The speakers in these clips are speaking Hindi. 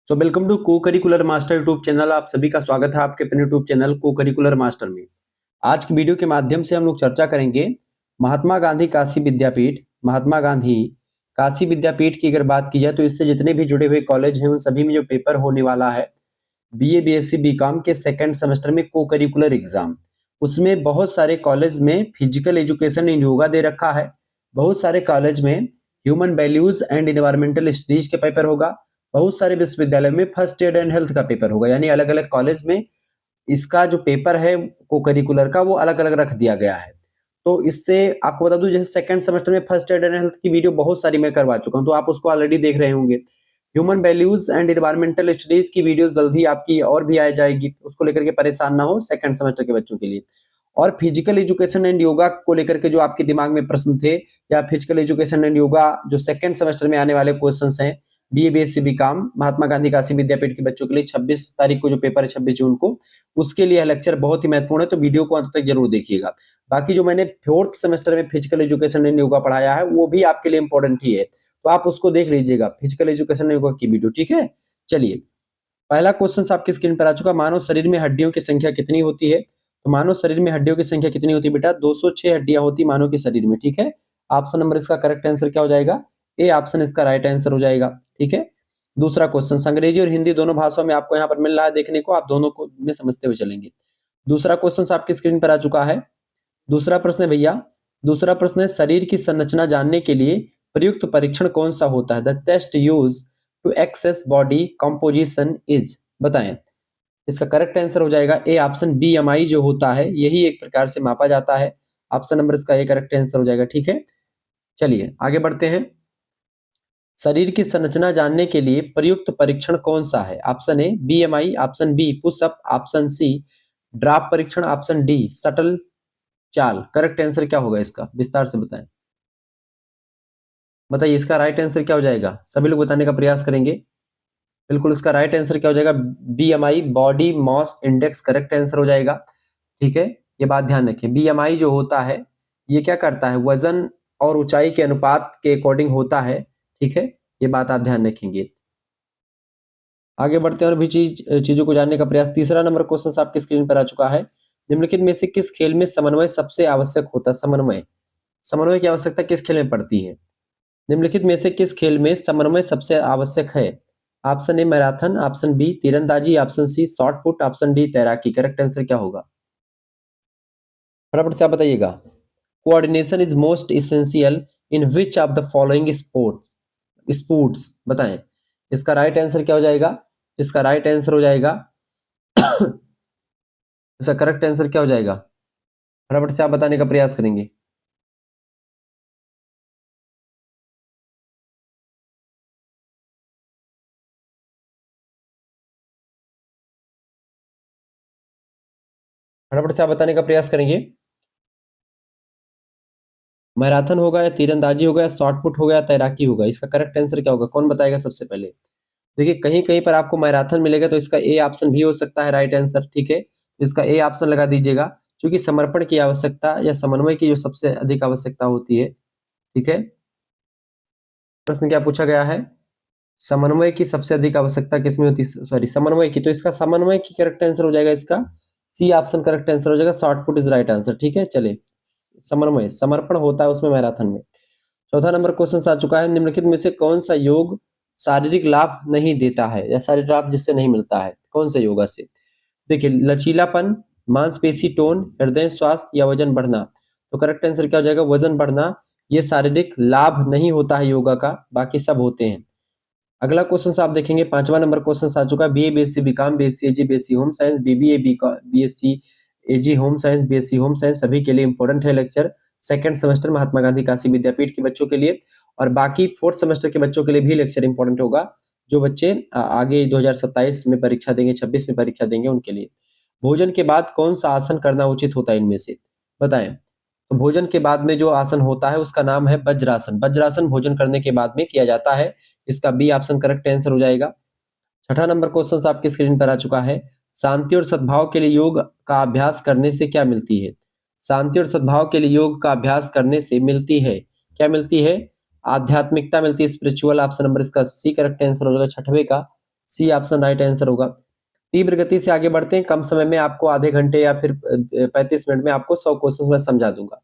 सो वेलकम टू को करिकुलर मास्टर यूट्यूब चैनल। आप सभी का स्वागत है आपके अपने यूट्यूब चैनल को करिकुलर मास्टर में। आज की वीडियो के माध्यम से हम लोग चर्चा करेंगे महात्मा गांधी काशी विद्यापीठ। महात्मा गांधी काशी विद्यापीठ की अगर बात की जाए तो इससे जितने भी जुड़े हुए कॉलेज हैं उन सभी में जो पेपर होने वाला है बीए बीएससी बीकॉम के सेकंड सेमेस्टर में को करिकुलर एग्जाम, उसमें बहुत सारे कॉलेज में फिजिकल एजुकेशन इन योगा दे रखा है। बहुत सारे कॉलेज में human values and environmental studies के पेपर होगा। बहुत सारे विश्वविद्यालय में फर्स्ट एड एंड हेल्थ का पेपर होगा। यानी अलग अलग कॉलेज में इसका जो पेपर है को करिकुलर का वो अलग अलग रख दिया गया है। तो इससे आपको बता दूं, जैसे सेकंड सेमेस्टर में फर्स्ट एड एंड हेल्थ की वीडियो बहुत सारी मैं करवा चुका हूं, तो आप उसको ऑलरेडी देख रहे होंगे। Human values and environmental studies की वीडियो जल्दी आपकी और भी आ जाएगी, उसको लेकर के परेशान ना हो सेकंड सेमेस्टर के बच्चों के लिए। और फिजिकल एजुकेशन एंड योगा को लेकर के जो आपके दिमाग में प्रश्न थे, या फिजिकल एजुकेशन एंड योगा जो सेकंड सेमेस्टर में आने वाले क्वेश्चंस हैं बीए बीएससी बीकॉम महात्मा गांधी काशी विद्यापीठ के बच्चों के लिए 26 तारीख को जो पेपर है 26 जून को, उसके लिए लेक्चर बहुत ही महत्वपूर्ण है, तो वीडियो को अंत तक जरूर देखिएगा। बाकी जो मैंने फोर्थ सेमेस्टर में फिजिकल एजुकेशन एंड योगा पढ़ाया है वो भी आपके लिए इंपॉर्टेंट ही है, तो आप उसको देख लीजिएगा फिजिकल एजुकेशन एंड योगा की वीडियो। ठीक है, चलिए पहला क्वेश्चन आपकी स्क्रीन पर आ चुका। मानव शरीर में हड्डियों की संख्या कितनी होती है? तो मानव शरीर में हड्डियों की संख्या कितनी होती है बेटा? 206 हड्डियां होती मानव के शरीर में। ठीक है, ऑप्शन नंबर इसका करेक्ट आंसर क्या हो जाएगा? ए ऑप्शन इसका राइट आंसर हो जाएगा। ठीक है, दूसरा क्वेश्चन अंग्रेजी और हिंदी दोनों भाषाओं में आपको यहाँ पर मिल रहा है देखने को, आप दोनों को में समझते हुए चलेंगे। दूसरा क्वेश्चन आपकी स्क्रीन पर आ चुका है। दूसरा प्रश्न है भैया, दूसरा प्रश्न है शरीर की संरचना जानने के लिए प्रयुक्त परीक्षण कौन सा होता है? The test used to assess body composition is, बताएं। इसका करेक्ट आंसर हो जाएगा ए ऑप्शन बीएमआई जो होता है यही एक प्रकार से मापा जाता है। ऑप्शन नंबर इसका ए करेक्ट आंसर हो जाएगा। ठीक है, चलिए आगे बढ़ते हैं। शरीर की संरचना जानने के लिए प्रयुक्त परीक्षण कौन सा है? Option A BMI, option B pushup, option C drop परीक्षण, ऑप्शन डी सटल चाल। करेक्ट आंसर क्या होगा इसका? विस्तार से बताएं, बताइए इसका राइट आंसर क्या हो जाएगा? सभी लोग बताने का प्रयास करेंगे। बिल्कुल, इसका राइट आंसर क्या हो जाएगा? BMI body mass index correct answer हो जाएगा। ठीक है, ये बात ध्यान रखें, बीएमआई जो होता है ये क्या करता है? वजन और ऊंचाई के अनुपात के अकॉर्डिंग होता है। ठीक है, ये बात आप ध्यान रखेंगे। आगे बढ़ते हैं और भी चीजों को जानने का प्रयास। तीसरा नंबर क्वेश्चन आपकी स्क्रीन पर आ चुका है। निम्नलिखित में से किस खेल में समन्वय सबसे आवश्यक होता है? समन्वय, समन्वय की आवश्यकता किस खेल में पड़ती है? निम्नलिखित में से किस खेल में समन्वय सबसे आवश्यक है? Option A marathon, option B तीरंदाजी, option C shot put, option D तैराकी। करेक्ट आंसर क्या होगा? फटाफट से आप बताइएगा। Coordination is most essential in which of the following sports, sports बताएं। इसका राइट आंसर क्या हो जाएगा? इसका राइट आंसर हो जाएगा इसका करेक्ट आंसर क्या हो जाएगा? फटाफट से आप बताने का प्रयास करेंगे। फटाफट से आप बताने का प्रयास करेंगे। मैराथन होगा या तीरंदाजी होगा या शॉट पुट होगा या तैराकी होगा? इसका करेक्ट आंसर क्या होगा? कौन बताएगा सबसे पहले? देखिए कहीं कहीं पर आपको मैराथन मिलेगा तो इसका ए ऑप्शन भी हो सकता है राइट आंसर। ठीक है, तो इसका ए ऑप्शन लगा दीजिएगा, क्योंकि समर्पण की आवश्यकता या समन्वय की जो सबसे अधिक आवश्यकता होती है। ठीक है, प्रश्न क्या पूछा गया है? समन्वय की सबसे अधिक आवश्यकता किसमें होती है? सॉरी, समन्वय की, तो इसका समन्वय की करेक्ट आंसर हो जाएगा इसका सी ऑप्शन करेक्ट आंसर हो जाएगा। Short put is right answer. ठीक है, चले समन्वय समर्पण होता है उसमें मैराथन में। चौथा नंबर क्वेश्चन आ चुका है। निम्नलिखित में से कौन सा योग शारीरिक लाभ नहीं देता है या शारीरिक लाभ जिससे नहीं मिलता है? कौन से योगा से? देखिए लचीलापन, मांसपेशी टोन, हृदय स्वास्थ्य या वजन बढ़ना। तो करेक्ट आंसर क्या हो जाएगा? वजन बढ़ना। ये शारीरिक लाभ नहीं होता है योगा का, बाकी सब होते हैं। अगला क्वेश्चन आप देखेंगे, पांचवा नंबर क्वेश्चन आ चुका है। BA BSc BCom BSc AG BSc home science BBA BSc AG home science BSc home science सभी के लिए इंपॉर्टेंट है lecture. Second semester Mahatma Gandhi Kashi Vidyapith के बच्चों के लिए, और बाकी फोर्थ सेमेस्टर के बच्चों के लिए भी लेक्चर इंपॉर्टेंट होगा, जो बच्चे आगे 2027 में परीक्षा देंगे, 26 में परीक्षा देंगे उनके लिए। भोजन के बाद कौन सा आसन करना उचित होता है इनमें से? बताएं। तो भोजन के बाद में जो आसन होता है उसका नाम है वज्रासन। वज्रासन भोजन करने के बाद में किया जाता है। इसका बी ऑप्शन करेक्ट आंसर हो जाएगा। छठा नंबर क्वेश्चन आपकी स्क्रीन पर आ चुका है। शांति और सद्भाव के लिए योग का अभ्यास करने से क्या मिलती है? शांति और सद्भाव के लिए योग का अभ्यास करने से मिलती है, क्या मिलती है? आध्यात्मिकता मिलती है, स्पिरिचुअल। ऑप्शन नंबर इसका सी करेक्ट आंसर हो जाएगा छठवें का सी ऑप्शन राइट आंसर होगा। तीव्र गति से आगे बढ़ते हैं, कम समय में आपको आधे घंटे या फिर 35 मिनट में आपको 100 क्वेश्चन मैं समझा दूंगा।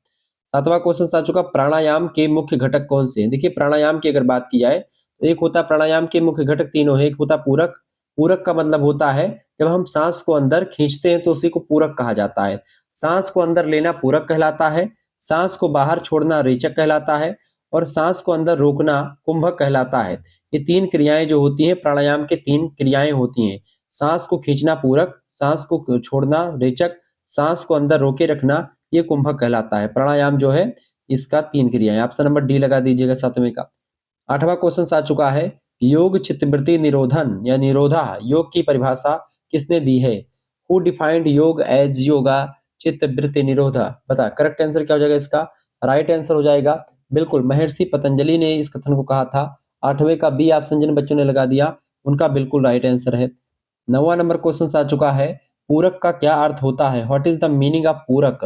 7वां क्वेश्चन आ चुका, प्राणायाम के मुख्य घटक कौन से हैं? देखिए प्राणायाम की अगर बात की जाए तो एक होता है प्राणायाम के मुख्य घटक तीनों है। एक होता पूरक, पूरक का मतलब होता है जब हम सांस को अंदर खींचते हैं तो उसी को पूरक कहा जाता है। सांस को अंदर लेना पूरक कहलाता है, सांस को बाहर छोड़ना रेचक कहलाता है और सांस को अंदर रोकना कुंभक कहलाता है। ये तीन क्रियाएं जो होती हैं प्राणायाम के तीन क्रियाएं होती हैं। सांस को खींचना पूरक, सांस को छोड़ना रेचक, सांस को अंदर रोके रखना ये कुंभक कहलाता है। प्राणायाम जो है इसका तीन क्रियाएं। ऑप्शन नंबर डी लगा दीजिएगा 7वें का। 8वां क्वेश्चन आ चुका है, योग चित्तवृत्ति निरोधन या निरोधा योग की परिभाषा किसने दी है? हु डिफाइंड योग एज योगा चित्तवृत्ति निरोधा? बता करेक्ट आंसर क्या हो जाएगा इसका? राइट आंसर हो जाएगा बिल्कुल महर्षि पतंजलि ने इस कथन को कहा था। 8वें का बी ऑप्शन जिन बच्चों ने लगा दिया उनका बिल्कुल राइट आंसर है। 9वां नंबर क्वेश्चन आ चुका है, पूरक का क्या अर्थ होता है? What is the meaning of पूरक?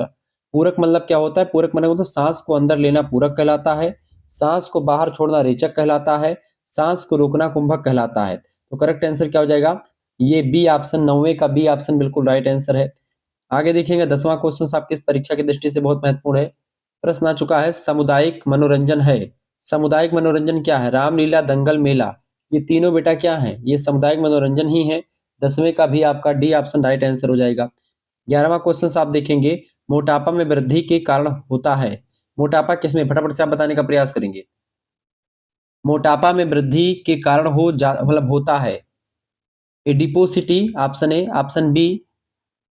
पूरक मतलब क्या होता है? पूरक मतलब होता है सांस को अंदर लेना पूरक कहलाता है, सांस को बाहर छोड़ना रेचक कहलाता है, सांस को रोकना कुंभक कहलाता है। तो करेक्ट आंसर क्या हो जाएगा? ये बी ऑप्शन, 9वें का बी ऑप्शन बिल्कुल राइट आंसर है। आगे देखेंगे 10वां क्वेश्चन आपकी परीक्षा की दृष्टि से बहुत महत्वपूर्ण है। प्रश्न आ चुका है, सामुदायिक मनोरंजन है। सामुदायिक मनोरंजन क्या है? रामलीला, दंगल, मेला, ये तीनों बेटा क्या है? ये सामुदायिक मनोरंजन ही है। 10वें का भी आपका डी ऑप्शन राइट आंसर हो जाएगा। 11वां क्वेश्चन आप देखेंगे, मोटापा में वृद्धि के कारण होता है। मोटापा किसमें? फटाफट से आप बताने का प्रयास करेंगे। मोटापा में वृद्धि के कारण मतलब होता है। Adiposity option A, option B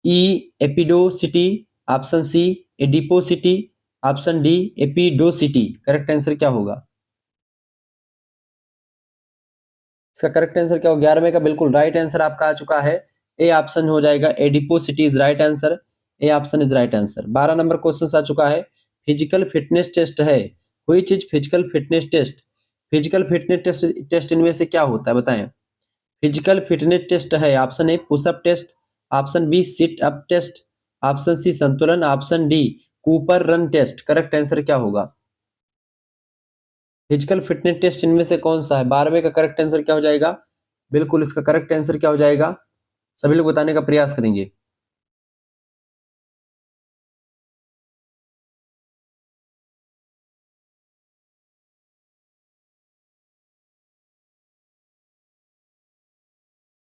E epidosity, option C adiposity, option D epidosity. Correct answer क्या होगा? इसका करेक्ट आंसर क्या होगा? 11वें का बिल्कुल राइट आंसर आपका आ चुका है। ए ऑप्शन हो जाएगा, adiposity is right answer. A option is right answer. 12 number question आ चुका है, फिजिकल फिटनेस टेस्ट है। कोई चीज physical fitness test, physical fitness test इनमें से क्या होता है बताएं? फिजिकल फिटनेस टेस्ट है, option A push up test, option B sit up test, option C संतुलन, option D Cooper run test. Correct answer क्या होगा? फिजिकल फिटनेस टेस्ट इनमें से कौन सा है? 12वें का करेक्ट आंसर क्या हो जाएगा? बिल्कुल इसका करेक्ट आंसर क्या हो जाएगा? सभी लोग बताने का प्रयास करेंगे।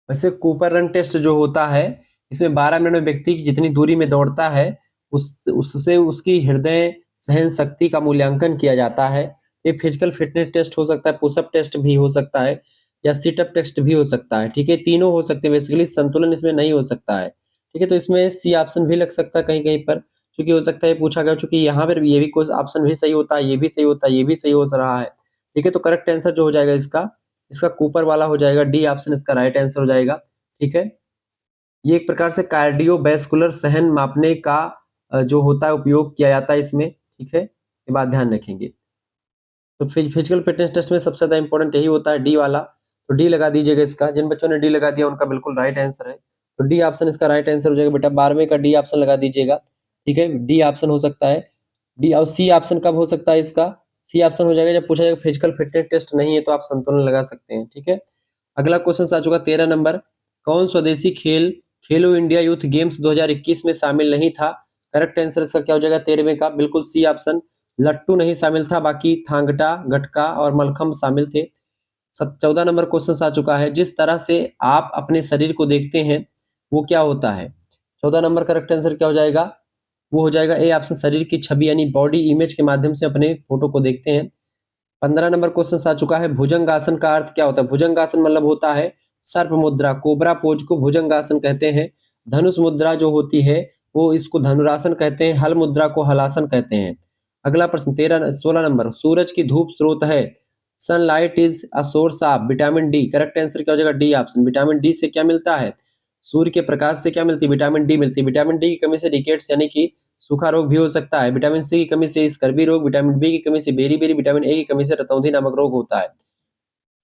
वैसे कूपर रन टेस्ट जो होता है इसमें 12 मिनट में व्यक्ति की जितनी दूरी में दौड़ता है उससे उसकी हृदय सहन शक्ति का मूल्यांकन किया जाता है। ये फिजिकल फिटनेस टेस्ट हो सकता है, पुशअप टेस्ट भी हो सकता है या सिटअप टेस्ट भी हो सकता है। ठीक है, तीनों हो सकते हैं बेसिकली, संतुलन इसमें नहीं हो सकता है। ठीक है, तो इसमें सी ऑप्शन भी लग सकता है कहीं कहीं पर, क्योंकि हो सकता है पूछा गया, चूंकि यहाँ पर ये भी कोई ऑप्शन भी सही होता है, ये भी सही होता है, ये भी सही हो रहा है। ठीक है, तो करेक्ट आंसर जो हो जाएगा इसका, इसका कूपर वाला हो जाएगा, डी ऑप्शन इसका राइट आंसर हो जाएगा। ठीक है, ये एक प्रकार से कार्डियोवैस्कुलर सहन मापने का जो होता है उपयोग किया जाता है इसमें। ठीक है, ये बात ध्यान रखेंगे। तो फिजिकल फिटनेस टेस्ट में सबसे ज्यादा इंपॉर्टेंट यही होता है, डी वाला। तो डी लगा दीजिएगा इसका। जिन बच्चों ने डी लगा दिया उनका बिल्कुल राइट आंसर है। तो डी ऑप्शन इसका राइट आंसर हो जाएगा बेटा। 12वें का डी ऑप्शन लगा दीजिएगा। ठीक है, डी ऑप्शन हो सकता है डी। और सी ऑप्शन कब हो सकता है इसका? सी ऑप्शन हो जाएगा जब पूछा जाएगा फिजिकल फिटनेस टेस्ट नहीं है तो आप संतुलन लगा सकते हैं। ठीक है, अगला क्वेश्चन आ चुका 13 नंबर, कौन स्वदेशी खेल खेलो इंडिया यूथ गेम्स 2021 में शामिल नहीं था? करेक्ट आंसर इसका क्या हो जाएगा 13वें का? बिल्कुल सी ऑप्शन, लट्टू नहीं शामिल था, बाकी थांगटा, गटका और मलखम्ब शामिल थे। 14 नंबर क्वेश्चन आ चुका है, जिस तरह से आप अपने शरीर को देखते हैं वो क्या होता है? 14 नंबर करेक्ट आंसर क्या हो जाएगा? वो हो जाएगा ए ऑप्शन, शरीर की छवि यानी बॉडी इमेज के माध्यम से अपने फोटो को देखते हैं। 15 नंबर क्वेश्चन आ चुका है, भुजंगासन का अर्थ क्या होता है? भुजंगासन मतलब होता है सर्प मुद्रा, कोबरा पोज को भुजंगासन कहते हैं। धनुष मुद्रा जो होती है वो इसको धनुरासन कहते हैं। हल मुद्रा को हलासन कहते हैं। अगला प्रश्न 16 नंबर, सूरज की धूप स्रोत है। Sunlight is a source of vitamin D. Correct answer क्या हो जाएगा? D option. विटामिन डी से क्या मिलता है? सूर्य के प्रकाश से क्या मिलती है? विटामिन डी मिलती है। विटामिन डी की कमी से रिकेट्स यानी कि सूखा रोग भी हो सकता है। विटामिन सी की कमी से स्कर्वी रोग, विटामिन बी की कमी से बेरी, विटामिन ए की कमी से रतौंधी नामक रोग होता है।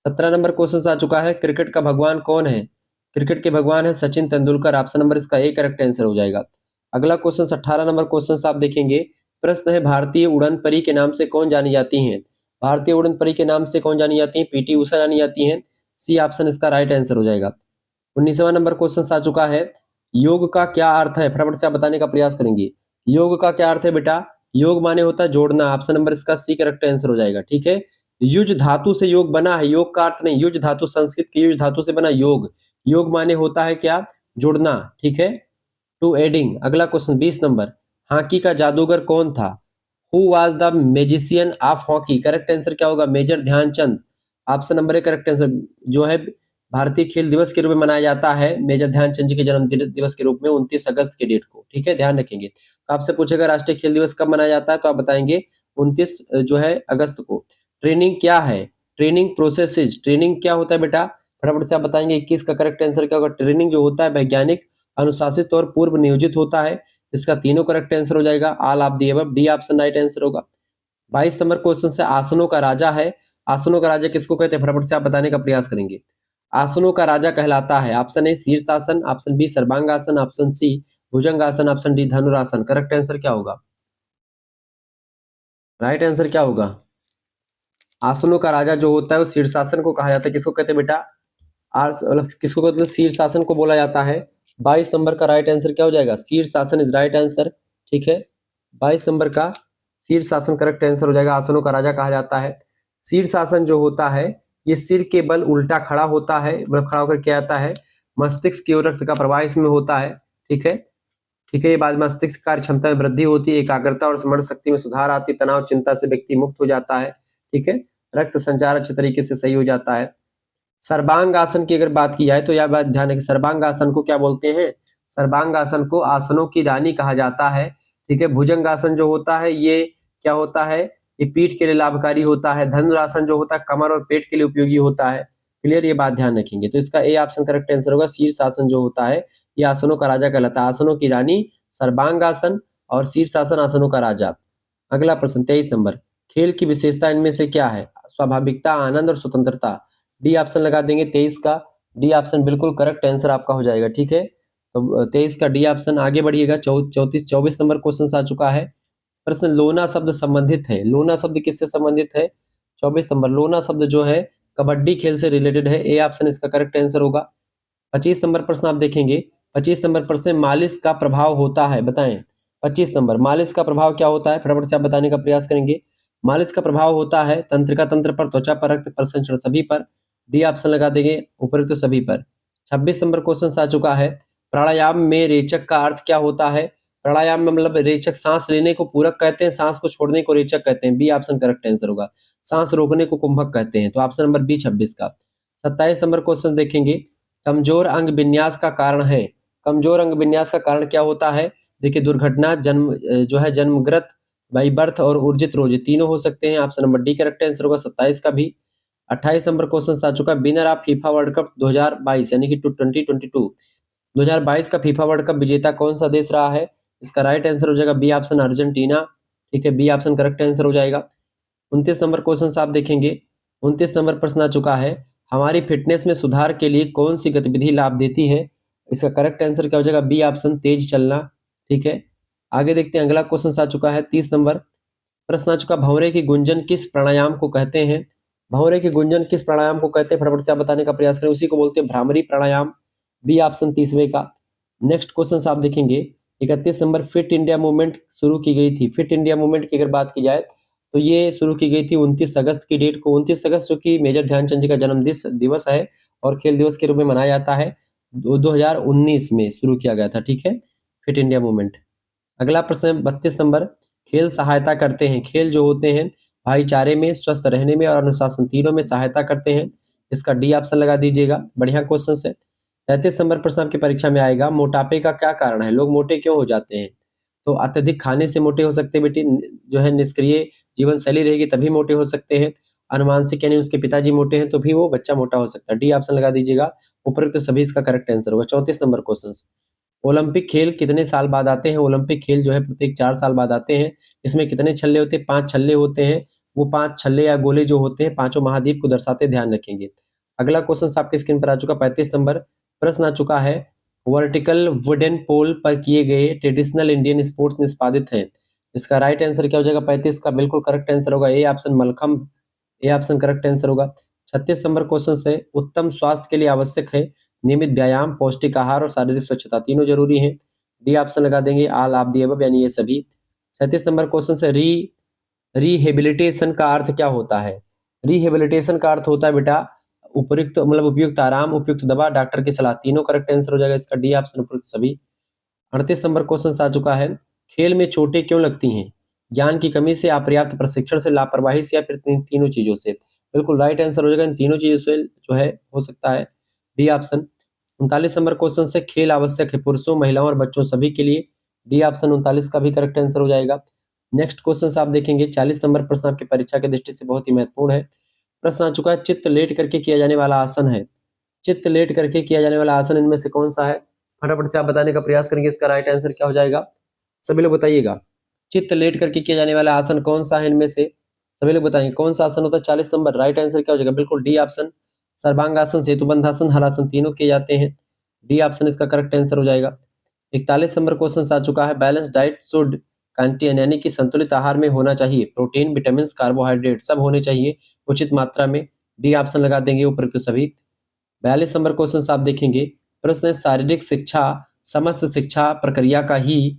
17 नंबर क्वेश्चन आ चुका है, क्रिकेट का भगवान कौन है? क्रिकेट के भगवान है सचिन तेंदुलकर। ऑप्शन नंबर इसका ए करेक्ट आंसर हो जाएगा। अगला क्वेश्चन 18 नंबर क्वेश्चन आप देखेंगे, प्रश्न है, भारतीय उड़न परी के नाम से कौन जानी जाती हैं? भारतीय उड़न परी के नाम से कौन जानी जाती है? पीटी उषा जानी जाती हैं, सी ऑप्शन इसका राइट आंसर हो जाएगा। 19वां नंबर क्वेश्चन आ चुका है, योग का क्या अर्थ है, फटाफट से आप बताने का प्रयास करेंगे। योग का क्या अर्थ है बेटा? योग माने होता है जोड़ना, ऑप्शन नंबर इसका सी करेक्ट आंसर हो जाएगा। ठीक है, युज धातु से योग बना है, योग का अर्थ नहीं, युज धातु संस्कृत की युज धातु से बना योग, योग माने होता है क्या? जोड़ना। ठीक है, टू एडिंग। अगला क्वेश्चन 20 नंबर, हॉकी का जादूगर कौन था? Who was the magician of hockey? Correct answer क्या होगा? Major Dhyan Chand. Option number A correct answer जो है भारतीय खेल दिवस के रूप में मनाया जाता है मेजर ध्यानचंद जी के जन्म दिवस के रूप में 29 अगस्त के डेट को। ठीक है, ध्यान रखेंगे। तो आपसे पूछेगा राष्ट्रीय खेल दिवस कब मनाया जाता है, तो आप बताएंगे 29 जो है अगस्त को। ट्रेनिंग क्या है? ट्रेनिंग प्रोसेसेज, ट्रेनिंग क्या होता है बेटा? फटाफट से आप बताएंगे 21 का करेक्ट आंसर क्या होगा? ट्रेनिंग जो होता है वैज्ञानिक, अनुशासित और पूर्व नियोजित होता है। इसका तीनों करेक्ट आंसर हो जाएगा, all of the above, D option right answer होगा। 22 नंबर क्वेश्चन से आसनों का राजा है, आसनों का राजा किसको कहते हैं? फटाफट से आप बताने का प्रयास करेंगे। आसनों का राजा कहलाता है, option A shirshasana, option B sarvangasana, option C bhujangasana, option D dhanurasana. Correct answer क्या होगा? राइट आंसर क्या होगा? आसनों का राजा जो होता है वो शीर्षासन को कहा जाता है। किसको कहते हैं बेटा? मतलब किसको कहते हैं? शीर्षासन को बोला जाता है। 22 नंबर का राइट आंसर क्या हो जाएगा? शीर्षासन इज राइट आंसर। ठीक है, 22 नंबर का शीर्षासन करेक्ट आंसर हो जाएगा। आसनों का राजा कहा जाता है। शीर्षासन जो होता है ये सिर के बल उल्टा खड़ा होता है, मतलब खड़ा होकर क्या आता है? मस्तिष्क की ओर रक्त का प्रवाह इसमें होता है। ठीक है, ठीक है, ये बाद मस्तिष्क कार्य क्षमता में वृद्धि होती है, एकाग्रता और स्मरण शक्ति में सुधार आती, तनाव चिंता से व्यक्ति मुक्त हो जाता है। ठीक है, रक्त संचार अच्छे तरीके से सही हो जाता है। सर्वांग आसन की अगर बात की जाए तो यह बात ध्यान है कि सर्वांग आसन को क्या बोलते हैं? सर्वांग आसन को आसनों की रानी कहा जाता है। ठीक है, भुजंग आसन जो होता है ये क्या होता है? ये पीठ के लिए लाभकारी होता है। धनुरासन जो होता है कमर और पेट के लिए उपयोगी होता है। क्लियर, ये बात ध्यान रखेंगे। तो इसका ए ऑप्शन करेक्ट आंसर होगा। शीर्षासन जो होता है ये आसनों का राजा कहलाता है। आसनों की रानी सर्वांग आसन और शीर्षासन आसनों का राजा। अगला प्रश्न 23 नंबर, खेल की विशेषता इनमें से क्या है? स्वाभाविकता, आनंद और स्वतंत्रता। डी ऑप्शन लगा देंगे 23 का, डी ऑप्शन बिल्कुल करेक्ट आंसर आपका हो जाएगा। ठीक है, तो 23 का डी ऑप्शन। आगे बढ़िएगा, 24 नंबर क्वेश्चन आ चुका है। प्रश्न, लोना शब्द संबंधित है, लोना शब्द किससे संबंधित है? 24 नंबर, लोना शब्द जो है कबड्डी खेल से रिलेटेड है, ए ऑप्शन इसका करेक्ट आंसर होगा। 25 नंबर प्रश्न आप देखेंगे, 25 नंबर प्रश्न मालिश का प्रभाव होता है, बताएं। 25 नंबर, मालिश का प्रभाव क्या होता है? फटाफट से आप बताने का प्रयास करेंगे। मालिश का प्रभाव होता है तंत्रिका तंत्र पर, त्वचा पर, रक्त प्रसंचरण सभी पर। डी ऑप्शन लगा देंगे, उपरोक्त तो सभी पर। 26 नंबर क्वेश्चन आ चुका है, प्राणायाम में रेचक का अर्थ क्या होता है? प्राणायाम में मतलब रेचक, सांस लेने को पूरक कहते हैं, सांस को छोड़ने को रेचक कहते हैं। बी ऑप्शन करेक्ट आंसर होगा। सांस रोकने को कुंभक कहते हैं, तो ऑप्शन नंबर बी 26 का। 27 नंबर क्वेश्चन देखेंगे, कमजोर अंग विन्यास का कारण है, कमजोर अंग विन्यास का कारण क्या होता है? देखिए, दुर्घटना, जन्म जो है जन्मगत, बाई बर्थ और ऊर्जित रोग, तीनों हो सकते हैं। Option number D correct answer होगा 27 का भी। 28 नंबर क्वेश्चन आ चुका है, winner of FIFA world cup 2022 यानी कि 2022, 2022 का फीफा वर्ल्ड कप विजेता कौन सा देश रहा है? इसका राइट आंसर हो जाएगा बी ऑप्शन अर्जेंटीना। ठीक है, बी ऑप्शन करेक्ट आंसर हो जाएगा। 29 नंबर क्वेश्चन आप देखेंगे, 29 नंबर प्रश्न आ चुका है, हमारी फिटनेस में सुधार के लिए कौन सी गतिविधि लाभ देती है? इसका करेक्ट आंसर क्या हो जाएगा? बी ऑप्शन तेज चलना। ठीक है, आगे देखते हैं, अगला क्वेश्चन आ चुका है 30 नंबर प्रश्न आ चुका, भंवरे की गुंजन किस प्राणायाम को कहते हैं? भंवरे की गुंजन किस प्राणायाम को कहते हैं? फटाफट से आप बताने का प्रयास करें। उसी को बोलते हैं भ्रामरी प्राणायाम, बी ऑप्शन 30वें का। नेक्स्ट क्वेश्चन आप देखेंगे, 31 नंबर, फिट इंडिया मूवमेंट शुरू की गई थी, फिट इंडिया मूवमेंट की अगर बात की जाए तो ये शुरू की गई थी 29 अगस्त की डेट को। 29 अगस्त जो कि मेजर ध्यानचंद जी का जन्म दिवस है और खेल दिवस के रूप में मनाया जाता है। 2019 में शुरू किया गया था। ठीक है, फिट इंडिया मूवमेंट। अगला प्रश्न है 32 नंबर, खेल सहायता करते हैं, खेल जो होते हैं भाईचारे में, स्वस्थ रहने में और अनुशासन तीनों में सहायता करते हैं। इसका डी ऑप्शन लगा दीजिएगा, बढ़िया क्वेश्चन है। 33 नंबर प्रश्न आपकी परीक्षा में आएगा, मोटापे का क्या कारण है? लोग मोटे क्यों हो जाते हैं? तो अत्यधिक खाने से मोटे हो सकते हैं बेटी, जो है निष्क्रिय जीवन शैली रहेगी तभी मोटे हो सकते हैं। अनुवांशिक यानी उसके पिताजी मोटे हैं तो भी वो बच्चा मोटा हो सकता है। डी ऑप्शन लगा दीजिएगा, उपरोक्त सभी इसका करेक्ट आंसर होगा। 34 नंबर क्वेश्चन, ओलंपिक खेल कितने साल बाद आते हैं? ओलंपिक खेल जो है प्रत्येक 4 साल बाद आते हैं। इसमें कितने छल्ले होते हैं? 5 छल्ले होते हैं। वो 5 छल्ले या गोले जो होते हैं पांचों महाद्वीप को दर्शाते, ध्यान रखेंगे। अगला क्वेश्चन आपके स्क्रीन पर आ चुका 35 नंबर प्रश्न आ चुका है, वर्टिकल वुडन पोल पर किए गए ट्रेडिशनल इंडियन स्पोर्ट्स निष्पादित है। इसका राइट आंसर क्या हो जाएगा? 35 का बिल्कुल करेक्ट आंसर होगा, A option mallakhamb, A option correct answer होगा। 36 नंबर क्वेश्चन है, उत्तम स्वास्थ्य के लिए आवश्यक है नियमित व्यायाम, पौष्टिक आहार और शारीरिक स्वच्छता, तीनों जरूरी हैं। डी ऑप्शन लगा देंगे, ऑल ऑफ द अबव यानी ये सभी। 37 नंबर क्वेश्चन है, रिहेबिलिटेशन का अर्थ क्या होता है? रिहेबिलिटेशन का अर्थ होता है बेटा उपयुक्त मतलब उपयुक्त आराम, उपयुक्त दवा, डॉक्टर की सलाह, तीनों करेक्ट आंसर हो जाएगा इसका, डी ऑप्शन उपयुक्त सभी। 38 नंबर क्वेश्चन आ चुका है, खेल में चोटें क्यों लगती हैं? ज्ञान की कमी से, अपर्याप्त प्रशिक्षण से, लापरवाही से या फिर तीनों चीजों से? बिल्कुल राइट आंसर हो जाएगा इन तीनों चीजों से जो है हो सकता है, डी ऑप्शन। 39 नंबर क्वेश्चन से, खेल आवश्यक है पुरुषों, महिलाओं और बच्चों सभी के लिए, डी ऑप्शन 39 का भी करेक्ट आंसर हो जाएगा। नेक्स्ट क्वेश्चन आप देखेंगे, 40 नंबर प्रश्न आपकी परीक्षा की दृष्टि से बहुत ही महत्वपूर्ण है। प्रश्न आ चुका है, चित्त लेट करके किया जाने वाला आसन है, चित्त लेट करके किया जाने वाला आसन इनमें से कौन सा है? फटाफट से आप बताने का प्रयास करेंगे, इसका राइट आंसर क्या हो जाएगा, सभी लोग बताइएगा। चित्त लेट करके किया जाने वाला आसन कौन सा है इनमें से? सभी लोग बताएंगे कौन सा आसन होता है। 40 नंबर राइट आंसर क्या हो जाएगा? बिल्कुल डी ऑप्शन, सर्वांगासन, सेतुबंधासन, हलासन, तीनों किए जाते हैं, डी ऑप्शन इसका करेक्ट आंसर हो जाएगा। 41 नंबर क्वेश्चन आ चुका है, बैलेंस डाइट शुड कंटेन यानी कि संतुलित आहार में होना चाहिए प्रोटीन, विटामिन, कार्बोहाइड्रेट सब होने चाहिए उचित मात्रा में, डी ऑप्शन लगा देंगे उपयुक्त सभी। 42 नंबर क्वेश्चन आप देखेंगे, प्रश्न है, शारीरिक शिक्षा समस्त शिक्षा प्रक्रिया का ही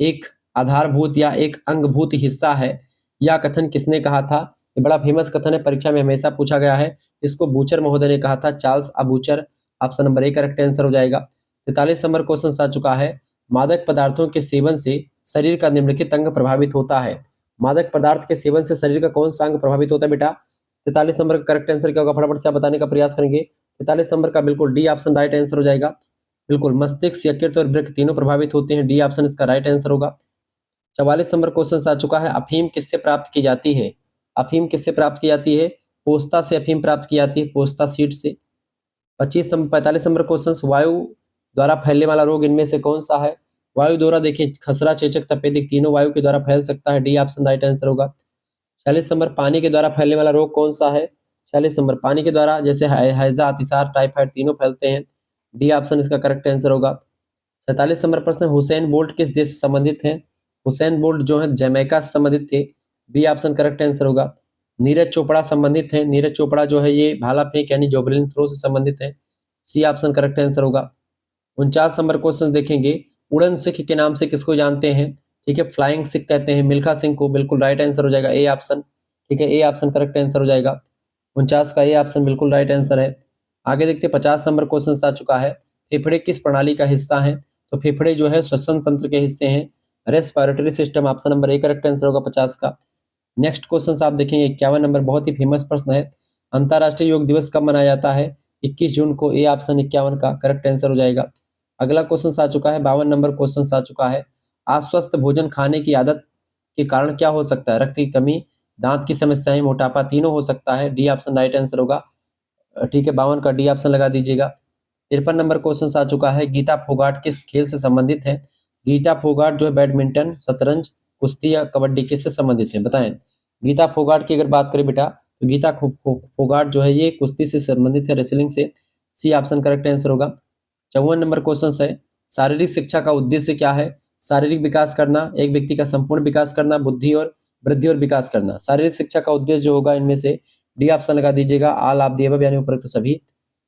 एक आधारभूत या एक अंगभूत हिस्सा है, यह कथन किसने कहा था? ये बड़ा फेमस कथन है, परीक्षा में हमेशा पूछा गया है, इसको बूचर महोदय ने कहा था, चार्ल्स अबूचर, option number A correct answer हो जाएगा। 43 नंबर क्वेश्चन आ चुका है, मादक पदार्थों के सेवन से शरीर का निम्नलिखित अंग प्रभावित होता है, मादक पदार्थ के सेवन से शरीर का कौन सा अंग प्रभावित होता है बेटा? 43 नंबर का करेक्ट आंसर क्या होगा, फटाफट से आप बताने का प्रयास करेंगे। 43 नंबर का बिल्कुल डी ऑप्शन राइट आंसर हो जाएगा, बिल्कुल मस्तिष्क, यकृत और वृक्क तीनों प्रभावित होते हैं, डी ऑप्शन इसका राइट आंसर होगा। 44 नंबर क्वेश्चन आ चुका है, अफीम किससे प्राप्त की जाती है? अफीम किससे प्राप्त की जाती है? पोस्ता से अफीम प्राप्त की जाती है, पोस्ता सीड से। 45 नंबर क्वेश्चन, वायु द्वारा फैलने वाला रोग इनमें से कौन सा है? वायु द्वारा देखिए, खसरा, चेचक, तपेदिक तीनों वायु के द्वारा फैल सकता है, डी ऑप्शन राइट आंसर होगा। 46 नंबर, पानी के द्वारा फैलने वाला रोग कौन सा है? 46 नंबर, पानी के द्वारा जैसे हैजा, अतिसार, टाइफाइड तीनों फैलते हैं, डी ऑप्शन इसका करेक्ट आंसर होगा। 47 नंबर प्रश्न, हुसैन बोल्ट किस देश से संबंधित हैं? हुसैन बोल्ट जो है जमैका से संबंधित थे, बी ऑप्शन करेक्ट आंसर होगा। नीरज चोपड़ा संबंधित है, नीरज चोपड़ा जो है ये भाला फेंक यानी जॉवलिन थ्रो से संबंधित है, सी ऑप्शन करेक्ट आंसर होगा। 49 नंबर क्वेश्चन देखेंगे, उड़न सिख के नाम से किसको जानते हैं? ठीक है, फ्लाइंग सिख कहते हैं मिल्खा सिंह को, बिल्कुल राइट आंसर हो जाएगा ए ऑप्शन, ठीक है, ए ऑप्शन करेक्ट आंसर हो जाएगा। 49 का ए ऑप्शन बिल्कुल राइट आंसर है। आगे देखते हैं, 50 नंबर क्वेश्चन आ चुका है, फेफड़े किस प्रणाली का हिस्सा है? तो फेफड़े जो है श्वसन तंत्र के हिस्से हैं, respiratory system, option number A correct answer होगा 50 का। नेक्स्ट क्वेश्चन आप देखेंगे, 51 नंबर, बहुत ही फेमस प्रश्न है, अंतर्राष्ट्रीय योग दिवस कब मनाया जाता है? 21 जून को, ए ऑप्शन 51 का करेक्ट आंसर हो जाएगा। अगला क्वेश्चन आ चुका है, 52 नंबर क्वेश्चन आ चुका है, अस्वस्थ भोजन खाने की आदत के कारण क्या हो सकता है? रक्त की कमी, दांत की समस्याएं, मोटापा, तीनों हो सकता है, डी ऑप्शन राइट आंसर होगा, ठीक है, 52 का डी ऑप्शन लगा दीजिएगा। 53 नंबर क्वेश्चन आ चुका है, गीता फोगाट किस खेल से संबंधित है? गीता फोगाट जो है बैडमिंटन, शतरंज, कुश्ती या कबड्डी किससे संबंधित है, बताएं। गीता फोगाट की अगर बात करें बेटा, तो गीता फोगाट जो है ये कुश्ती से संबंधित है, रेसलिंग से, सी ऑप्शन करेक्ट आंसर होगा। 54 नंबर क्वेश्चन है, शारीरिक शिक्षा का उद्देश्य क्या है? शारीरिक विकास करना, एक व्यक्ति का संपूर्ण विकास करना, बुद्धि और वृद्धि और विकास करना, शारीरिक शिक्षा का उद्देश्य जो होगा इनमें से, डी ऑप्शन लगा दीजिएगा, ऑल ऑफ द अबव यानी उपरोक्त सभी।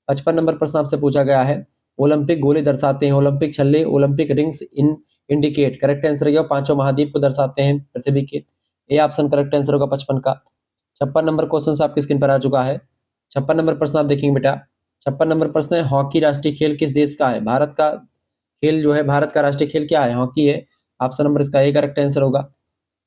55 नंबर प्रश्न आपसे पूछा गया है, ओलंपिक गोले दर्शाते हैं, ओलंपिक छल्ले, Olympic rings indicate, correct answer है, पांचों महाद्वीप को दर्शाते हैं पृथ्वी के, ए ऑप्शन करेक्ट आंसर होगा 55 का। 56 नंबर क्वेश्चन आपकी स्क्रीन पर आ चुका है, 56 नंबर प्रश्न आप देखेंगे बेटा, 56 नंबर प्रश्न है, हॉकी राष्ट्रीय खेल किस देश का है? भारत का खेल जो है, भारत का राष्ट्रीय खेल क्या है? हॉकी है, ऑप्शन नंबर इसका ए करेक्ट आंसर होगा।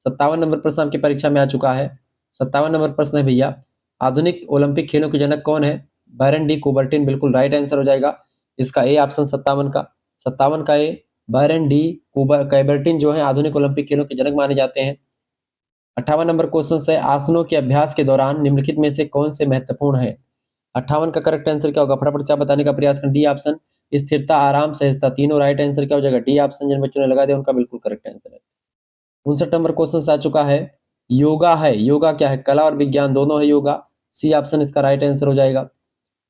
57 नंबर प्रश्न आपकी परीक्षा में आ चुका है, 57 नंबर प्रश्न है भैया, आधुनिक ओलंपिक खेलों के जनक कौन है? बैरन डी कुबर्टिन, बिल्कुल राइट आंसर हो जाएगा इसका, ए ऑप्शन 57 का, 57 का ए, बैरन डी कुबर्टिन जो है आधुनिक ओलंपिक खेलों के जनक माने जाते हैं। 58 नंबर क्वेश्चन है, आसनों के अभ्यास के दौरान निम्नलिखित में से कौन से महत्वपूर्ण है? 58 का करेक्ट आंसर क्या होगा, फटाफट से आप बताने का प्रयास करें। डी ऑप्शन, स्थिरता, आराम, सहजता, तीनों राइट आंसर क्या हो जाएगा, डी ऑप्शन जिन बच्चों ने लगा दिया उनका बिल्कुल करेक्ट आंसर है। 59 नंबर क्वेश्चन आ चुका है, योगा है, योगा क्या है? कला और विज्ञान दोनों है योगा, सी ऑप्शन इसका राइट आंसर हो जाएगा।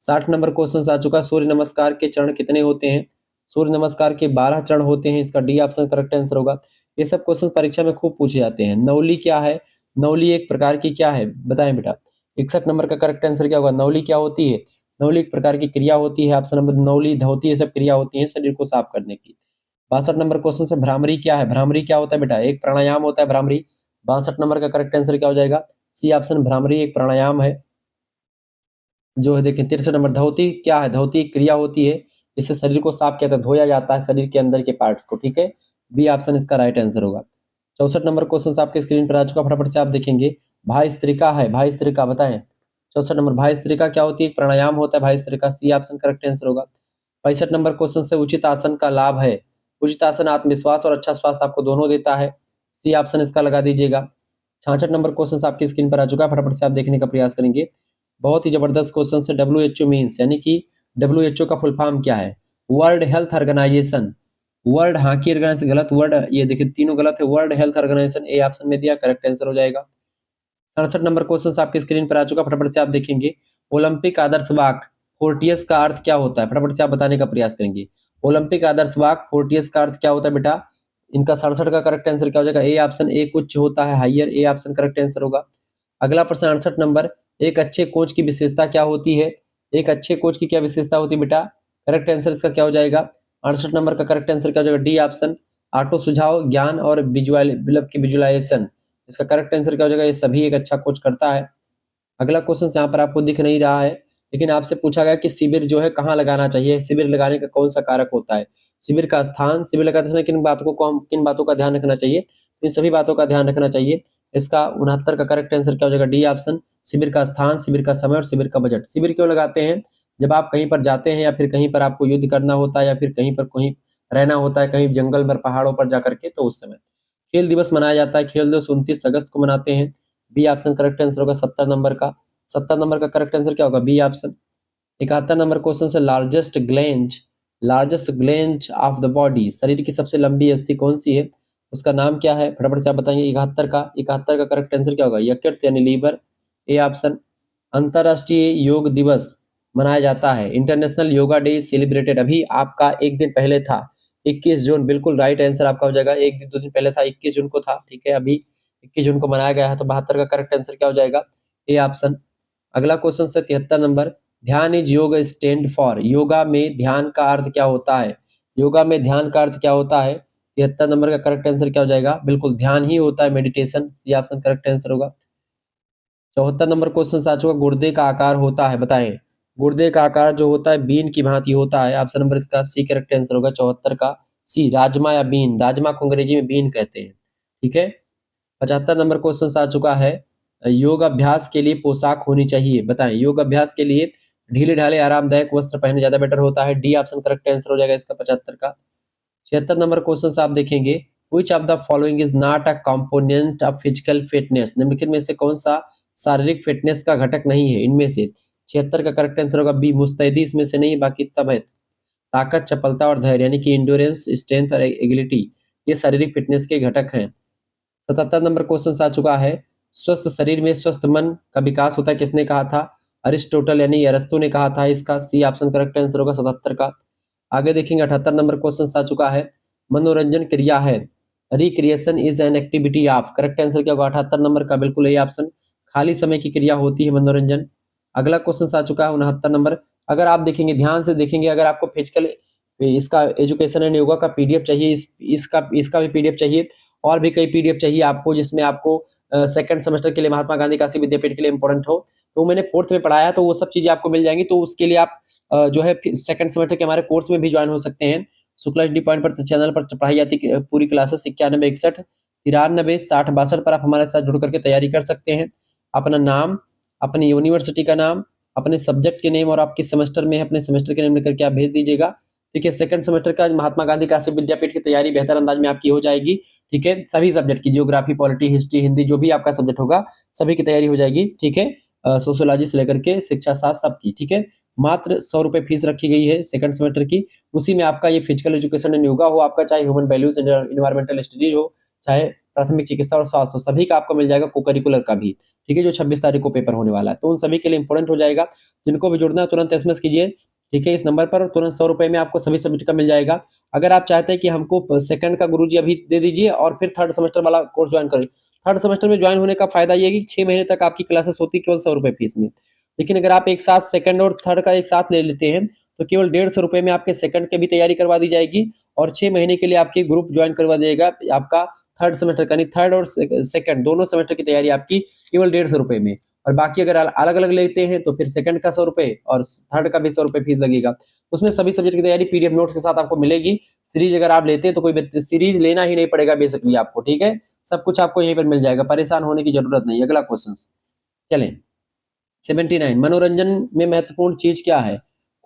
60 नंबर क्वेश्चन आ चुका है, सूर्य नमस्कार के चरण कितने होते हैं? सूर्य नमस्कार के 12 चरण होते हैं, इसका डी ऑप्शन करेक्ट आंसर होगा। ये सब क्वेश्चन परीक्षा में खूब पूछे जाते हैं। नवली क्या है? नवली एक प्रकार की क्या है, बताएं बेटा। 61 नंबर का करेक्ट आंसर क्या होगा? नवली क्या होती है? नवली एक प्रकार की क्रिया होती है। ऑप्शन नंबर नवली, धोती, ये सब क्रिया होती है शरीर को साफ करने की। 62 नंबर क्वेश्चन से भ्रामरी क्या है? भ्रामरी क्या होता है बेटा? एक प्राणायाम होता है भ्रामरी। 62 नंबर का करेक्ट आंसर क्या हो जाएगा? सी ऑप्शन, भ्रामरी एक प्राणायाम है। जो है देखिए 63 नंबर, धोती क्या है? धोती एक क्रिया होती है, इससे शरीर को साफ किया जाता है, धोया जाता है शरीर के अंदर के पार्ट्स को। ठीक है, बी ऑप्शन इसका राइट आंसर होगा। 64 नंबर क्वेश्चन आपके स्क्रीन पर आ चुका, फटाफट से आप देखेंगे। भाई स्त्रिका है, भाई स्त्रिका बताएं। 64 नंबर, भाई स्त्रिका क्या होती है? एक प्राणायाम होता है भाई स्त्रिका। सी ऑप्शन करेक्ट आंसर होगा। 65 नंबर क्वेश्चन से उचित आसन का लाभ है। उचित आसन आत्मविश्वास और अच्छा स्वास्थ्य आपको दोनों देता है। सी ऑप्शन इसका लगा दीजिएगा। 66 नंबर क्वेश्चन आपकी स्क्रीन पर आ चुका है, फटाफट से आप देखने का प्रयास करेंगे। बहुत ही जबरदस्त क्वेश्चन है। WHO मीन्स, यानी कि WHO का फुल फॉर्म क्या है? World Health organisation. वर्ल्ड, हाँ की ऑर्गेनाइजेशन गलत, वर्ल्ड, ये देखिए तीनों गलत है। World Health Organisation A option में दिया, करेक्ट आंसर हो जाएगा। 67 नंबर क्वेश्चन आपकी स्क्रीन पर आ चुका, फटाफट से आप देखेंगे। ओलंपिक आदर्श वाक्य फोर्टियस का अर्थ क्या होता है? फटाफट से आप बताने का प्रयास करेंगे। ओलंपिक आदर्श वाक्य फोर्टियस का अर्थ क्या होता है बेटा? इनका 67 का करेक्ट आंसर क्या हो जाएगा? ए ऑप्शन, एक उच्च होता है, higher, A option correct answer होगा। अगला प्रश्न 68 नंबर, एक अच्छे कोच की विशेषता क्या होती है? एक अच्छे कोच की क्या विशेषता होती है बेटा? करेक्ट आंसर इसका क्या हो जाएगा? 68 नंबर का करेक्ट आंसर क्या हो जाएगा? डी ऑप्शन, ऑटो सुझाव, ज्ञान और विजुअल, मतलब की विजुअलाइजेशन। इसका करेक्ट आंसर क्या हो जाएगा? ये सभी एक अच्छा कोच करता है। अगला क्वेश्चन यहाँ पर आपको दिख नहीं रहा है, लेकिन आपसे पूछा गया कि शिविर जो है कहाँ लगाना चाहिए? शिविर लगाने का कौन सा कारक होता है? शिविर का स्थान, शिविर लगाते समय किन बातों का ध्यान रखना चाहिए? तो इन सभी बातों का ध्यान रखना चाहिए। इसका 69 का करेक्ट आंसर क्या हो जाएगा? डी ऑप्शन, शिविर का स्थान, शिविर का समय और शिविर का बजट। शिविर क्यों लगाते हैं? जब आप कहीं पर जाते हैं या फिर कहीं पर आपको युद्ध करना होता है या फिर कहीं रहना होता है, कहीं जंगल में, पहाड़ों पर जाकर के, तो उस समय। खेल दिवस मनाया जाता है, खेल दिवस 29 अगस्त को मनाते हैं। बी ऑप्शन करेक्ट आंसर होगा 70 नंबर का। 70 नंबर का करेक्ट आंसर क्या होगा? B option. 71 नंबर क्वेश्चन से largest gland of the body, शरीर की सबसे लंबी अस्थि कौन सी है? उसका नाम क्या है? फटाफट से आप बताएंगे। 71 का करेक्ट आंसर क्या होगा? यकृत यानी लीवर, ए ऑप्शन। अंतरराष्ट्रीय योग दिवस मनाया जाता है, इंटरनेशनल योगा डे सेलिब्रेटेड, अभी आपका एक दिन पहले था, 21 जून, बिल्कुल राइट आंसर आपका हो जाएगा। एक दिन 2 दिन पहले था, 21 जून को था। ठीक है, अभी 21 जून को मनाया गया है, तो 72 का करेक्ट आंसर क्या हो जाएगा? A option. अगला क्वेश्चन से 73 नंबर, ध्यान इज योग स्टैंड फॉर, योगा में ध्यान का अर्थ क्या होता है? योगा में ध्यान का अर्थ क्या होता है? 73 नंबर का करेक्ट आंसर क्या हो जाएगा? बिल्कुल ध्यान ही होता है, meditation, C option correct answer होगा। 74 नंबर क्वेश्चन आ चुका, गुर्दे का आकार होता है, बताएं। गुर्दे का आकार जो होता है बीन की भांति होता है। ऑप्शन नंबर इसका सी करेक्ट आंसर होगा 74 का, सी, राजमा या बीन। राजमा को अंग्रेजी में बीन कहते हैं। ठीक है। 75 नंबर क्वेश्चन आ चुका है, योग अभ्यास के लिए पोशाक होनी चाहिए, बताएं। योग अभ्यास के लिए ढीले ढाले आरामदायक वस्त्र पहने ज्यादा बेटर होता है। डी ऑप्शन करेक्ट आंसर हो जाएगा इसका 75 का। 76 नंबर क्वेश्चन आप देखेंगे, विच of the following is not a component of physical fitness, निम्नलिखित में से कौन सा शारीरिक फिटनेस का घटक नहीं है इनमें से? 76 का करेक्ट आंसर होगा बी, मुस्तैदी इसमें से नहीं, बाकी तब है। ताकत, चपलता और धैर्य, यानी कि इंड्योरेंस, स्ट्रेंथ और एगिलिटी, ये शारीरिक फिटनेस के घटक हैं। 77 नंबर क्वेश्चन आ चुका है, स्वस्थ शरीर में स्वस्थ मन का विकास होता है, किसने कहा था? अरिस्टोटल यानी अरस्तु ने कहा था। इसका सी ऑप्शन करेक्ट आंसर होगा 77 का। आगे देखेंगे 78 नंबर क्वेश्चन आ चुका है, मनोरंजन क्रिया है, recreation is an activity of, correct answer क्या होगा? 78 नंबर का बिल्कुल ये ऑप्शन, खाली समय की क्रिया होती है मनोरंजन। अगला क्वेश्चन आ चुका है 69 नंबर, अगर आप देखेंगे, ध्यान से देखेंगे, अगर आपको फिजिकल इसका एजुकेशन एंड योगा का पीडीएफ चाहिए, इसका भी पीडीएफ चाहिए, और भी कई पीडीएफ चाहिए आपको, जिसमें आपको सेकंड सेमेस्टर के लिए महात्मा गांधी काशी विद्यापीठ के लिए इंपॉर्टेंट हो, तो मैंने 4th में पढ़ाया, तो वो सब चीजें आपको मिल जाएंगी। तो उसके लिए आप जो है सेकंड सेमेस्टर के हमारे कोर्स में भी ज्वाइन हो सकते हैं। शुक्ला डी पॉइंट पर चैनल पर पढ़ाई जाती है पूरी क्लासेस 91 61 93 60 62 पर आप हमारे साथ जुड़ करके तैयारी कर सकते हैं। अपना नाम, अपनी यूनिवर्सिटी का नाम, अपने सब्जेक्ट के नेम और आप किस सेमेस्टर में है, अपने सेमेस्टर के नेम लेकर के आप भेज दीजिएगा। ठीक है, सेकंड सेमेस्टर का महात्मा गांधी काशी विद्यापीठ की तैयारी बेहतर अंदाज में आपकी हो जाएगी। ठीक है, सभी सब्जेक्ट की, जियोग्राफी, पॉलिटी, हिस्ट्री, हिंदी, जो भी आपका सब्जेक्ट होगा, सभी की तैयारी हो जाएगी। ठीक है, सोशियोलॉजी से लेकर के शिक्षा शास्त्र सबकी। ठीक है, मात्र 100 रुपये फीस रखी गई है सेकंड सेमेस्टर की। उसी में आपका ये फिजिकल एजुकेशन एंड योगा हो, आपका चाहे ह्यूमन वैल्यूज एनवायरमेंटल स्टडीज हो, चाहे प्राथमिक चिकित्सा और स्वास्थ्य हो, सभी का आपको मिल जाएगा, को करिकुलर का भी। ठीक है, जो 26 तारीख को पेपर होने वाला है, तो उन सभी के लिए इंपॉर्टेंट हो जाएगा। जिनको भी जुड़ना है तुरंत एसएमएस कीजिए ठीक है, इस नंबर पर तुरंत 100 रुपये में आपको सभी सब्जेक्ट का मिल जाएगा। अगर आप चाहते हैं कि हमको सेकंड का गुरुजी अभी दे दीजिए और फिर थर्ड सेमेस्टर वाला कोर्स ज्वाइन करें, थर्ड सेमेस्टर में ज्वाइन होने का फायदा ये है कि 6 महीने तक आपकी क्लासेस होती है केवल 100 रुपये फीस में। लेकिन अगर आप एक साथ सेकंड और थर्ड का एक साथ ले लेते हैं तो केवल 150 रुपये में आपके सेकंड की भी तैयारी करवा दी जाएगी और 6 महीने के लिए आपकी ग्रुप ज्वाइन करवा देगा आपका थर्ड सेमेस्टर का, यानी थर्ड और सेकंड दोनों सेमेस्टर की तैयारी आपकी केवल 150 रुपये में। और बाकी अगर अलग अलग लेते हैं तो फिर सेकंड का 100 रुपये और थर्ड का भी 100 रुपये फीस लगेगा। उसमें सभी सब्जेक्ट की तैयारी पीडीएफ नोट्स के साथ आपको मिलेगी। सीरीज अगर आप लेते हैं तो कोई सीरीज लेना ही नहीं पड़ेगा बेसिकली आपको, ठीक है, सब कुछ आपको यहीं पर मिल जाएगा, परेशान होने की जरूरत नहीं। अगला क्वेश्चन चलें, 79 मनोरंजन में महत्वपूर्ण चीज क्या है?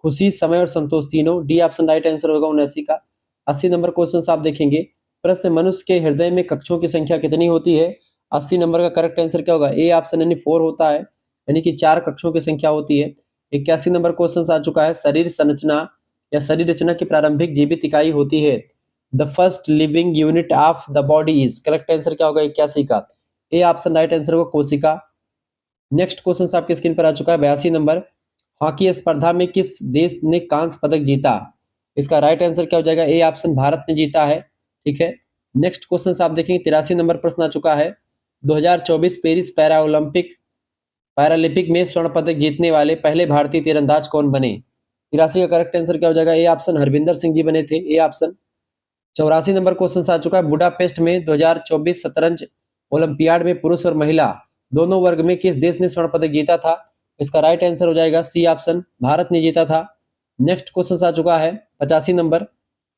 खुशी, समय और संतोष तीनों। डी ऑप्शन राइट आंसर होगा 79 का। 80 नंबर क्वेश्चन आप देखेंगे, प्रश्न मनुष्य के हृदय में कक्षों की संख्या कितनी होती है? 80 नंबर का करेक्ट आंसर क्या होगा? ए ऑप्शन यानी 4 होता है, यानी कि 4 कक्षों की संख्या होती है। 81 नंबर क्वेश्चन आ चुका है, शरीर संरचना या शरीर रचना की प्रारंभिक जीवित इकाई होती है। The first living unit of the body is, correct answer क्या होगा 81 का? ए ऑप्शन राइट आंसर होगा कोशिका। नेक्स्ट क्वेश्चन आपके स्क्रीन पर आ चुका है 82 नंबर, हॉकी स्पर्धा में किस देश ने कांस्य पदक जीता? इसका राइट आंसर क्या हो जाएगा? ए ऑप्शन भारत ने जीता है, ठीक है। नेक्स्ट क्वेश्चन आप देखेंगे 83 नंबर प्रश्न आ चुका है, 2024 पेरिस पैरालंपिक में स्वर्ण पदक जीतने वाले पहले भारतीय तीरंदाज कौन बने? 83 का करेक्ट आंसर क्या हो जाएगा? ए ऑप्शन हरविंदर सिंह जी बने थे, ए ऑप्शन। 84 नंबर क्वेश्चन आ चुका है, बुडापेस्ट में 2024 शतरंज ओलंपियाड में पुरुष और महिला दोनों वर्ग में किस देश ने स्वर्ण पदक जीता था? इसका राइट आंसर हो जाएगा सी ऑप्शन, भारत ने जीता था। नेक्स्ट क्वेश्चन आ चुका है 85 नंबर,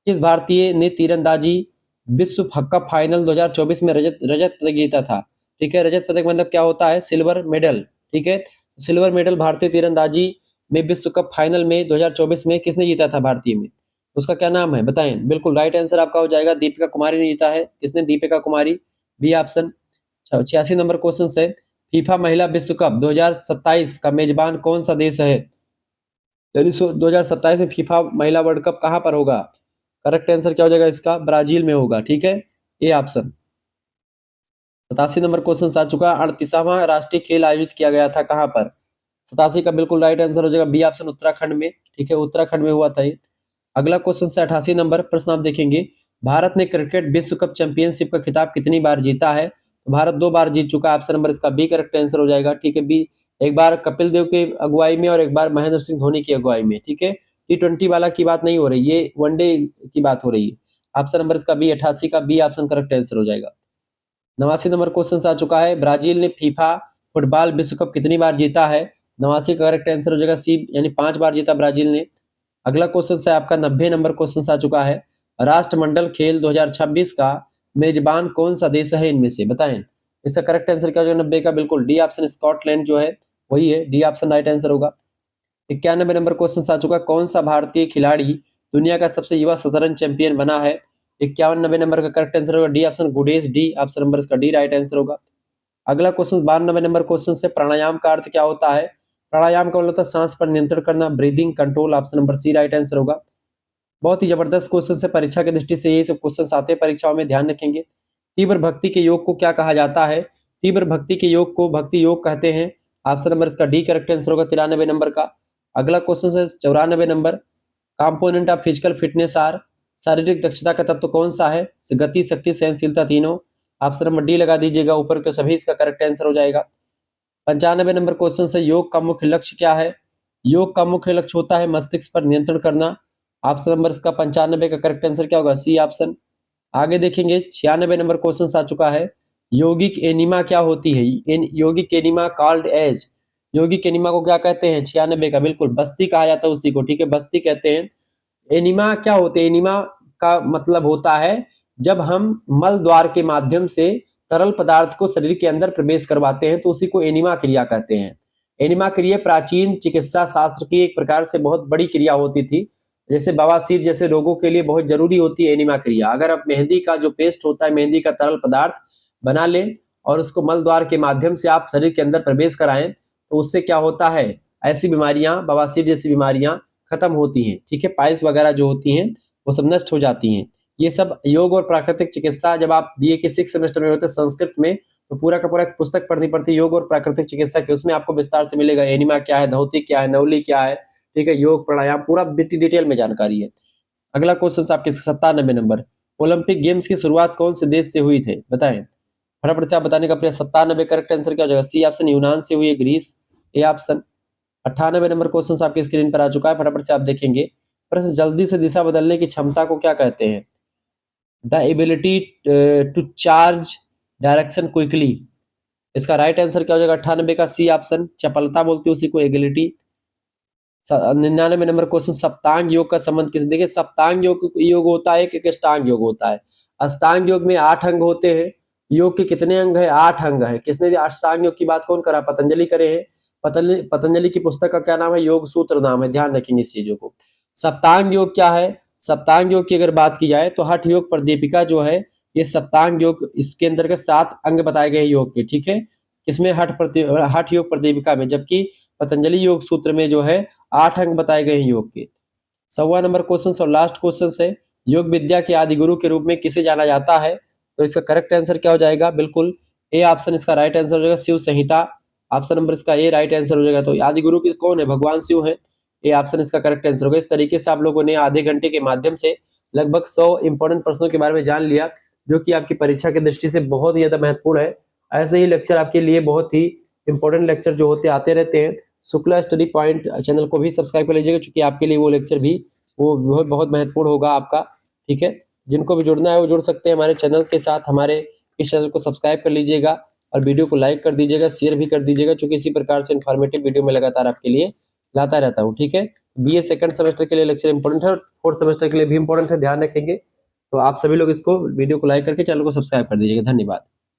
किस भारतीय ने तीरंदाजी विश्व कप फाइनल 2024 में रजत पदक जीता था? ठीक है, रजत पदक मतलब क्या होता है? सिल्वर मेडल, ठीक है। सिल्वर मेडल भारतीय तीरंदाजी में विश्व कप फाइनल में 2024 में किसने जीता था भारतीय में? उसका क्या नाम है बताएं? बिल्कुल राइट आंसर आपका हो जाएगा दीपिका कुमारी ने जीता है। किसने? Deepika Kumari, B option. 86 number question है, फीफा महिला विश्व कप 2027 का मेजबान कौन सा देश है? यानी 2027 में फीफा महिला वर्ल्ड कप कहां पर होगा? करेक्ट आंसर क्या हो जाएगा इसका? ब्राजील में होगा, ठीक है, ए ऑप्शन। 87 नंबर क्वेश्चन आ चुका है, 38वां राष्ट्रीय खेल आयोजित किया गया था कहां पर? 87 का बिल्कुल राइट आंसर हो जाएगा बी ऑप्शन, उत्तराखंड में, ठीक है, उत्तराखंड में हुआ था ये। अगला क्वेश्चन से 88 नंबर प्रश्न आप देखेंगे, भारत ने क्रिकेट विश्व कप चैंपियनशिप का खिताब कितनी बार जीता है? तो भारत 2 बार जीत चुका है, ऑप्शन नंबर इसका बी करेक्ट आंसर हो जाएगा, ठीक है, बी। एक बार कपिल देव के अगुवाई में और एक बार महेंद्र सिंह धोनी की अगुवाई में, ठीक है। T20 वाला की बात नहीं हो रही, ये वनडे की बात हो रही है। ऑप्शन नंबर इसका बी, 88 का बी ऑप्शन करेक्ट आंसर हो जाएगा। 89 नंबर क्वेश्चन आ चुका है, ब्राजील ने फीफा फुटबॉल विश्व कप कितनी बार जीता है? 89 का करेक्ट आंसर हो जाएगा सी, यानी 5 बार जीता ब्राजील ने। अगला क्वेश्चन है आपका 90 नंबर क्वेश्चन आ चुका है, राष्ट्रमंडल खेल 2026 का मेजबान कौन सा देश है इनमें से? बताएं। इसका करेक्ट आंसर क्या होगा 90 का? बिल्कुल डी ऑप्शन, स्कॉटलैंड जो है वही है, डी ऑप्शन राइट आंसर होगा। 91 नंबर क्वेश्चन आ चुका है, कौन सा भारतीय खिलाड़ी दुनिया का सबसे युवा शतरंज चैंपियन बना है? 91 नंबर का करेक्ट आंसर होगा डी ऑप्शन, गुडेश डी, ऑप्शन नंबर इसका डी राइट आंसर होगा। अगला क्वेश्चन 92 नंबर क्वेश्चन से, प्राणायाम का अर्थ क्या होता है? प्राणायाम का मतलब होता है सांस पर नियंत्रण करना, breathing control, option number C right answer होगा। बहुत ही जबरदस्त क्वेश्चन है, परीक्षा की दृष्टि से ये सब क्वेश्चन आते हैं परीक्षाओं में, ध्यान रखेंगे। तीव्र भक्ति के योग को क्या कहा जाता है? तीव्र भक्ति के योग को भक्ति योग कहते हैं, ऑप्शन नंबर इसका डी करेक्ट आंसर होगा 93 नंबर का। अगला क्वेश्चन है 94 number, component of physical fitness are, शारीरिक दक्षता का तत्व कौन सा है? गति, शक्ति, सहनशीलता, तीनों, ऑप्शन नंबर डी लगा दीजिएगा ऊपर, तो सभी इसका करेक्ट आंसर हो जाएगा। 95 नंबर क्वेश्चन से, योग का मुख्य लक्ष्य क्या है? योग का मुख्य लक्ष्य होता है मस्तिष्क पर नियंत्रण करना, ऑप्शन नंबर इसका 95 का करेक्ट आंसर क्या होगा? C option. आगे देखेंगे 96 नंबर क्वेश्चन आ चुका है, यौगिक एनीमा क्या होती है? यौगिक एनीमा कॉल्ड एज, यौगिक एनीमा को क्या कहते हैं? 96 का बिल्कुल बस्ती कहा जाता है उसी को, ठीक है, बस्ती कहते हैं। एनीमा क्या होते हैं? एनीमा का मतलब होता है जब हम मल द्वार के माध्यम से तरल पदार्थ को शरीर के अंदर प्रवेश करवाते हैं तो उसी को एनीमा क्रिया कहते हैं। एनीमा क्रिया प्राचीन चिकित्सा शास्त्र की एक प्रकार से बहुत बड़ी क्रिया होती थी, जैसे बवासीर जैसे रोगों के लिए बहुत जरूरी होती है एनीमा क्रिया। अगर आप मेहंदी का जो पेस्ट होता है, मेहंदी का तरल पदार्थ बना लें और उसको मल द्वार के माध्यम से आप शरीर के अंदर प्रवेश कराएं तो उससे क्या होता है, ऐसी बीमारियां, बवासीर जैसी बीमारियां खत्म होती हैं, ठीक है, पाइल्स वगैरह जो होती हैं वो सब नष्ट हो जाती हैं। ये सब योग और प्राकृतिक चिकित्सा, जब आप बीए के 6 सेमेस्टर में होते हैं संस्कृत में, तो पूरा का पूरा एक पुस्तक पढ़नी पड़ती है योग और प्राकृतिक चिकित्सा की, उसमें आपको विस्तार से मिलेगा एनीमा क्या है, धौती क्या है, नवली क्या है, ठीक है, योग प्राणायाम पूरा डिटेल में जानकारी है। अगला क्वेश्चन आपके 97 नंबर, ओलंपिक गेम्स की शुरुआत कौन से देश से हुई थे, बताएं। फटाफट से आप बताने का प्रयास। 97 करेक्ट आंसर क्या हो जाएगा? सी ऑप्शन यूनान से हुई है, Greece. A option. 98 number question आपकी स्क्रीन पर आ चुका है, फटाफट से आप देखेंगे। प्रश्न, जल्दी से दिशा बदलने की क्षमता को क्या कहते हैं? The ability to change direction quickly. इसका राइट आंसर क्या हो जाएगा? 98 का सी ऑप्शन, चपलता बोलते हैं उसी को, एबिलिटी। 99 नंबर क्वेश्चन, सप्तांग योग का संबंध किस? देखिए, सप्तांग योग होता है कि अष्टांग योग होता है। अष्टांग योग में 8 अंग होते हैं। योग के कितने अंग है? 8 अंग है। किसने अष्टांग योग की बात कौन करा? पतंजलि करे हैं। पतंजलि की पुस्तक का क्या नाम है? योग सूत्र नाम है, ध्यान रखेंगे इस चीजों को। सप्तांग योग क्या है? सप्तांग योग की अगर बात की जाए तो हठ योग प्रदीपिका जो है, ये सप्तांग योग, इसके अंतर्गत 7 अंग बताए गए योग के, ठीक है। किसमें? हठ योग प्रदीपिका में। जबकि पतंजलि योग सूत्र में जो है 8 अंग बताए गए हैं योग के। 100वां नंबर क्वेश्चन और लास्ट क्वेश्चन है, योग विद्या के आदि गुरु के रूप में किसे जाना जाता है? तो इसका करेक्ट आंसर क्या हो जाएगा? बिल्कुल ए ऑप्शन इसका राइट आंसर हो जाएगा, शिव संहिता। ऑप्शन नंबर इसका ए राइट आंसर हो जाएगा। तो आदि गुरु की कौन है? भगवान शिव है। ए ऑप्शन इसका करेक्ट आंसर होगा। इस तरीके से आप लोगों ने आधे घंटे के माध्यम से लगभग 100 इंपॉर्टेंट प्रश्नों के बारे में जान लिया, जो कि आपकी परीक्षा की दृष्टि से बहुत ही ज्यादा महत्वपूर्ण है। ऐसे ही लेक्चर आपके लिए बहुत ही इंपॉर्टेंट लेक्चर जो होते आते रहते हैं। शुक्ला स्टडी पॉइंट चैनल को भी सब्सक्राइब कर लीजिएगा, क्योंकि आपके लिए वो लेक्चर भी वो बहुत महत्वपूर्ण होगा आपका, ठीक है। जिनको भी जुड़ना है वो जुड़ सकते हैं हमारे चैनल के साथ। हमारे इस चैनल को सब्सक्राइब कर लीजिएगा और वीडियो को लाइक कर दीजिएगा, शेयर भी कर दीजिएगा, क्योंकि इसी प्रकार से इन्फॉर्मेटिव वीडियो में लगातार आपके लिए लाता रहता हूँ, ठीक है। बीए सेकंड सेमेस्टर के लिए लेक्चर इंपॉर्टेंट है और फोर्थ सेमेस्टर के लिए भी इंपॉर्टेंट है, ध्यान रखेंगे। तो आप सभी लोग इसको वीडियो को लाइक करके चैनल को सब्सक्राइब कर दीजिएगा। धन्यवाद।